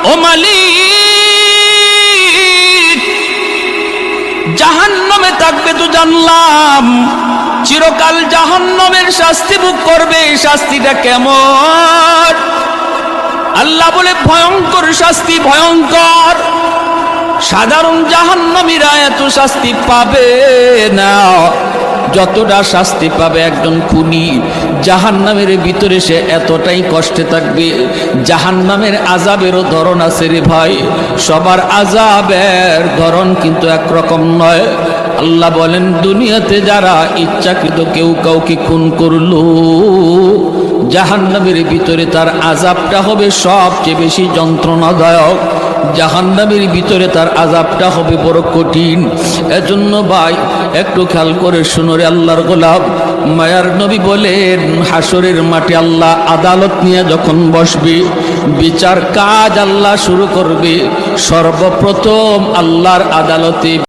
ও মালিক, জাহান্নামে থাকবে তো জানলাম, চিরকাল জাহান্নামের শাস্তি ভোগ করবে। শাস্তিটা কেমন? আল্লাহ বলে ভয়ঙ্কর শাস্তি, ভয়ঙ্কর। সাধারণ জাহান্নামীরা এত শাস্তি পাবে না যতটা শাস্তি পাবে একজন খুনি। জাহান্নামের ভিতরে সে এতটাই কষ্টে থাকবে। জাহান্নামের আযাবেরও ধরন আছে রে ভাই, সবার আযাবের ধরন কিন্তু একরকম নয়। আল্লাহ বলেন, দুনিয়াতে যারা ইচ্ছাকৃত কেউ কাউকে খুন করলো, জাহান্নামের ভিতরে তার আযাবটা হবে সবচেয়ে বেশি যন্ত্রণাদায়ক। জাহান্নামের ভিতরে তার আযাবটা হবে বড় কঠিন। এজন্য ভাই একটু খেয়াল করে শুনো রে আল্লাহর গোলাম। মায়ার নবী বলেন, হাসরের মাঠে আল্লাহ আদালত নিয়ে যখন বসবে, বিচার কাজ আল্লাহ শুরু করবে, সর্বপ্রথম আল্লাহর আদালতে